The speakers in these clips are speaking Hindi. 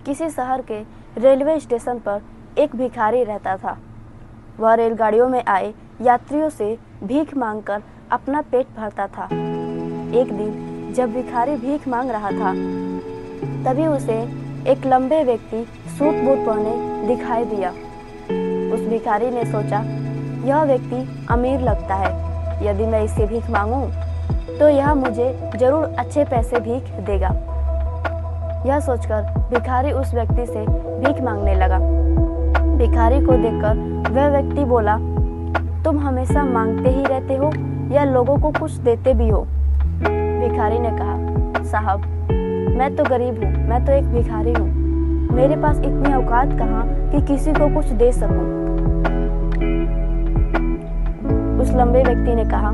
किसी शहर के रेलवे स्टेशन पर एक भिखारी रहता था। वह रेलगाड़ियों में आए यात्रियों से भीख मांगकर अपना पेट भरता था। एक दिन जब भिखारी भीख मांग रहा था, तभी उसे एक लंबे व्यक्ति सूट बूट पहने दिखाई दिया। उस भिखारी ने सोचा, यह व्यक्ति अमीर लगता है, यदि मैं इससे भीख मांगूं तो यह मुझे जरूर अच्छे पैसे भीख देगा। यह सोचकर भिखारी उस व्यक्ति से भीख मांगने लगा। भिखारी को देखकर वह व्यक्ति बोला, तुम हमेशा मांगते ही रहते हो या लोगों को कुछ देते भी हो? भिखारी ने कहा, साहब, मैं तो गरीब हूँ, मैं तो एक भिखारी हूँ, मेरे पास इतनी औकात कहाँ कि किसी को कुछ दे सकूं। उस लंबे व्यक्ति ने कहा,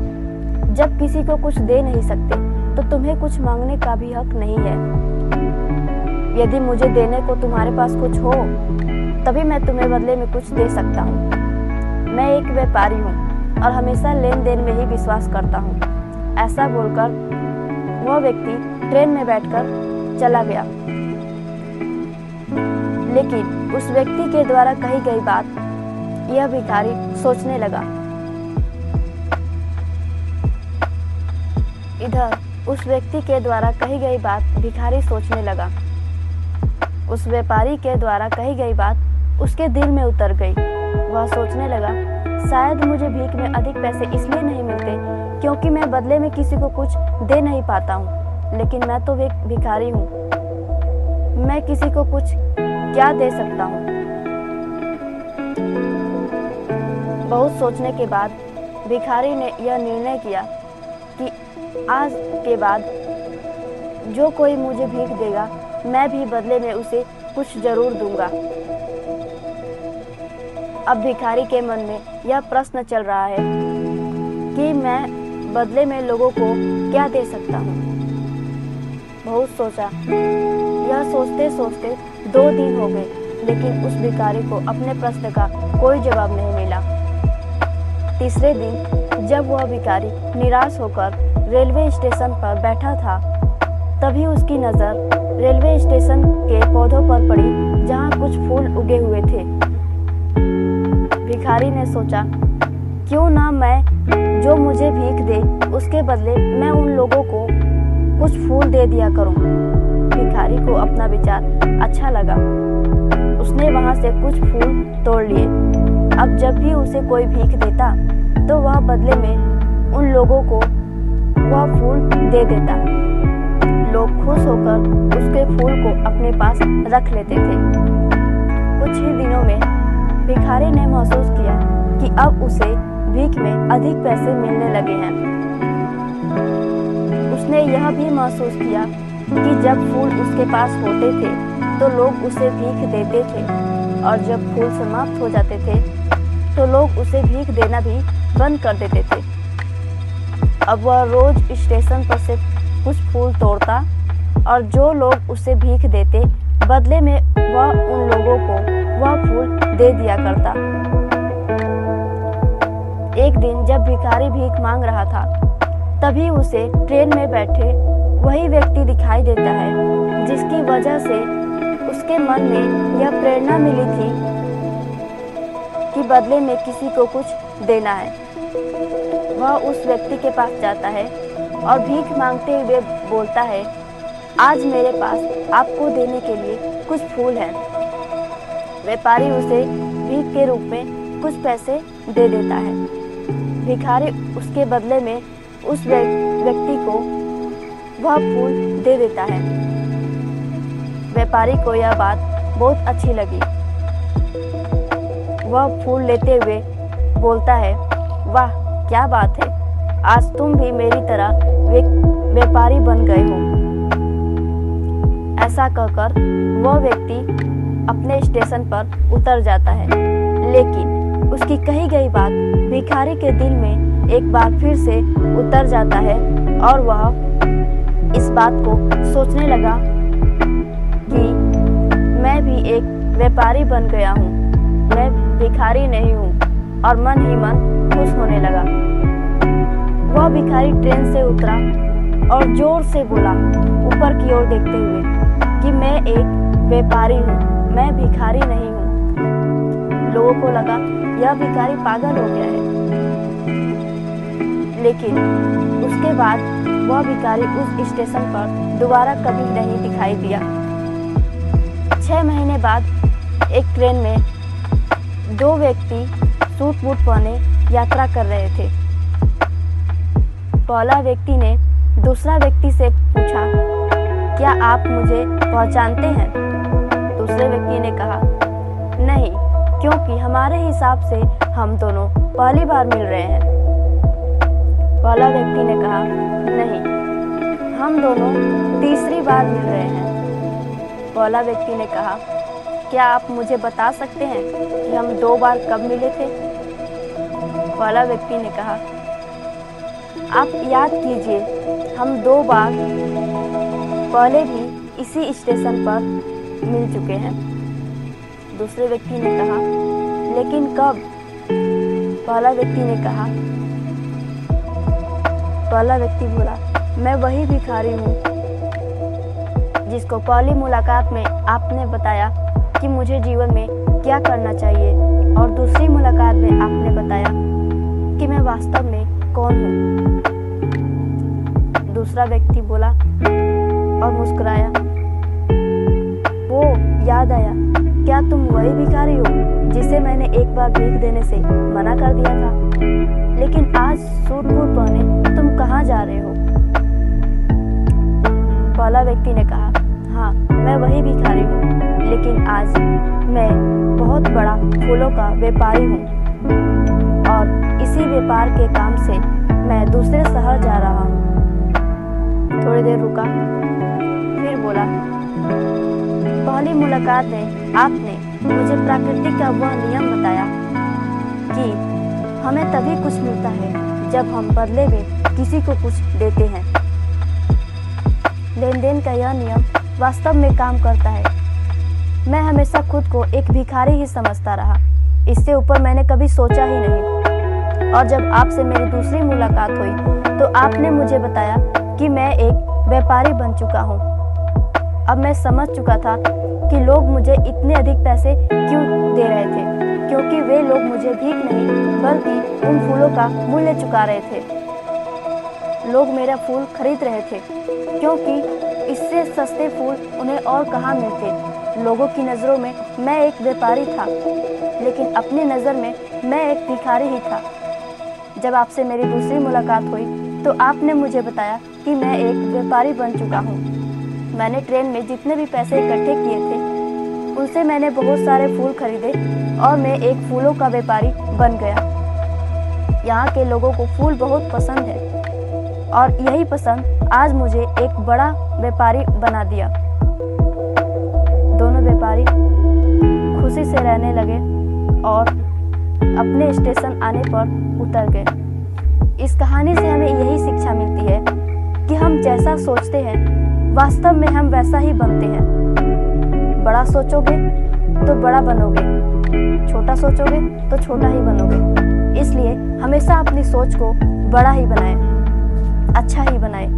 जब किसी को कुछ दे नहीं सकते तो तुम्हें कुछ मांगने का भी हक नहीं है। यदि मुझे देने को तुम्हारे पास कुछ हो तभी मैं तुम्हें बदले में कुछ दे सकता हूँ। मैं एक व्यापारी हूँ और हमेशा लेन देन में ही विश्वास करता हूँ। ऐसा बोलकर वह व्यक्ति ट्रेन में बैठकर चला गया। लेकिन उस व्यक्ति के द्वारा कही गई बात यह भिखारी सोचने लगा। इधर उस व्यक्ति के द्वारा कही गई बात भिखारी सोचने लगा। उस व्यापारी के द्वारा कही गई बात उसके दिल में उतर गई। वह सोचने लगा, शायद मुझे भीख में अधिक पैसे इसलिए नहीं मिलते क्योंकि मैं बदले में किसी को कुछ दे नहीं पाता हूँ, लेकिन मैं तो एक भिखारी हूँ, मैं किसी को कुछ क्या दे सकता हूँ। बहुत सोचने के बाद भिखारी ने यह निर्णय किया कि आज के बाद जो कोई मुझे भीख देगा मैं भी बदले में उसे कुछ जरूर दूंगा। अब भिखारी के मन में यह प्रश्न चल रहा है कि मैं बदले में लोगों को क्या दे सकता हूँ। बहुत सोचा। यह सोचते सोचते 2 दिन हो गए, लेकिन उस भिखारी को अपने प्रश्न का कोई जवाब नहीं मिला। तीसरे दिन जब वह भिखारी निराश होकर रेलवे स्टेशन पर बैठा था, तभी उसकी नज़र रेलवे स्टेशन के पौधों पर पड़ी जहाँ कुछ फूल उगे हुए थे। भिखारी ने सोचा, क्यों ना मैं जो मुझे भीख दे उसके बदले मैं उन लोगों को कुछ फूल दे दिया करूं। भिखारी को अपना विचार अच्छा लगा। उसने वहां से कुछ फूल तोड़ लिए। अब जब भी उसे कोई भीख देता तो वह बदले में उन लोगों को वह फूल दे देता। लोग खुश होकर उसके फूल को अपने पास रख लेते थे। कुछ ही दिनों में भिखारी ने महसूस किया कि अब उसे भीख में अधिक पैसे मिलने लगे हैं। उसने यह भी महसूस किया कि जब फूल उसके पास होते थे तो लोग उसे भीख देते थे, और जब फूल समाप्त हो जाते थे तो लोग उसे भीख देना भी बंद कर देते थे। अब वह रोज स्टेशन पर से कुछ फूल तोड़ता और जो लोग उसे भीख देते बदले में वह उन लोगों को वह फूल दे दिया करता। एक दिन जब भिखारी भीख मांग रहा था, तभी उसे ट्रेन में बैठे वही व्यक्ति दिखाई देता है जिसकी वजह से उसके मन में यह प्रेरणा मिली थी कि बदले में किसी को कुछ देना है। वह उस व्यक्ति के पास जाता है और भीख मांगते हुए बोलता है, आज मेरे पास आपको देने के लिए कुछ फूल हैं। व्यापारी उसे भीख के रूप में कुछ पैसे दे देता है। भिखारी उसके बदले में उस व्यक्ति को वह फूल दे देता है। व्यापारी को यह बात बहुत अच्छी लगी। वह फूल लेते हुए बोलता है, वाह क्या बात है, आज तुम भी मेरी तरह व्यापारी बन गए हो। ऐसा कहकर वह व्यक्ति अपने स्टेशन पर उतर जाता है। लेकिन उसकी कही गई बात भिखारी के दिल में एक बार फिर से उतर जाता है और वह इस बात को सोचने लगा कि मैं भी एक व्यापारी बन गया हूँ, मैं भिखारी नहीं हूँ, और मन ही मन खुश होने लगा। वह भिखारी ट्रेन से उतरा और जोर से बोला, ऊपर की ओर देखते हुए, कि मैं एक व्यापारी हूँ, मैं भिखारी नहीं हूँ। लोगों को लगा यह भिखारी पागल हो गया है, लेकिन उसके बाद वह भिखारी उस स्टेशन पर दोबारा कभी नहीं दिखाई दिया। 6 महीने बाद एक ट्रेन में 2 व्यक्ति सूट बूट पहने यात्रा कर रहे थे। पहला व्यक्ति ने दूसरा व्यक्ति से पूछा, क्या आप मुझे पहचानते हैं? दूसरे व्यक्ति ने कहा, नहीं, क्योंकि हमारे हिसाब से हम दोनों पहली बार मिल रहे हैं। पहला व्यक्ति ने कहा, नहीं, हम दोनों तीसरी बार मिल रहे हैं। पहला व्यक्ति ने कहा, क्या आप मुझे बता सकते हैं कि हम 2 बार कब मिले थे? पहला व्यक्ति ने कहा, आप याद कीजिए, हम 2 बार पहले भी इसी स्टेशन पर मिल चुके हैं। दूसरे व्यक्ति ने कहा, लेकिन कब? पहला व्यक्ति ने कहा, पहला व्यक्ति बोला, मैं वही भिखारी हूँ जिसको पहली मुलाकात में आपने बताया कि मुझे जीवन में क्या करना चाहिए, और दूसरी मुलाकात में आपने बताया कि मैं वास्तव में कौन हूँ। दूसरा व्यक्ति बोला और मुस्कुराया, वो याद आया, क्या तुम वही भिखारी हो जिसे मैंने एक बार भीख देने से मना कर दिया था? लेकिन आज सूट बूट पहने तुम कहाँ जा रहे हो? पहला व्यक्ति ने कहा, हाँ, मैं वही भिखारी हूँ, लेकिन आज मैं बहुत बड़ा फूलों का व्यापारी हूँ, और इसी व्यापार के काम से मैं दूसरे शहर जा रहा हूँ। थोड़ी देर रुका, फिर बोला, पहली मुलाकात में आपने मुझे प्रकृति का वह नियम बताया कि हमें तभी कुछ मिलता है जब हम बदले में किसी को कुछ देते हैं। लेन देन का यह नियम वास्तव में काम करता है। मैं हमेशा खुद को एक भिखारी ही समझता रहा, इससे ऊपर मैंने कभी सोचा ही नहीं। और जब आपसे मेरी दूसरी मुलाकात हुई तो आपने मुझे बताया कि मैं एक व्यापारी बन चुका हूँ। अब मैं समझ चुका था कि लोग मुझे इतने अधिक पैसे क्यों दे रहे थे, क्योंकि वे लोग मुझे भीख नहीं बल्कि उन फूलों का मूल्य चुका रहे थे। लोग मेरा फूल खरीद रहे थे, क्योंकि इससे सस्ते फूल उन्हें और कहाँ मिलते। लोगों की नज़रों में मैं एक व्यापारी था, लेकिन अपनी नज़र में मैं एक भिखारी ही था। जब आपसे मेरी दूसरी मुलाकात हुई तो आपने मुझे बताया कि मैं एक व्यापारी बन चुका हूँ। मैंने ट्रेन में जितने भी पैसे इकट्ठे किए थे उनसे मैंने बहुत सारे फूल खरीदे और मैं एक फूलों का व्यापारी बन गया। यहाँ के लोगों को फूल बहुत पसंद है, और यही पसंद आज मुझे एक बड़ा व्यापारी बना दिया। दोनों व्यापारी खुशी से रहने लगे और अपने स्टेशन आने पर उतर गए। इस कहानी से हमें यही शिक्षा मिलती है कि हम जैसा सोचते हैं वास्तव में हम वैसा ही बनते हैं। बड़ा सोचोगे तो बड़ा बनोगे, छोटा सोचोगे तो छोटा ही बनोगे। इसलिए हमेशा अपनी सोच को बड़ा ही बनाएं, अच्छा ही बनाएं।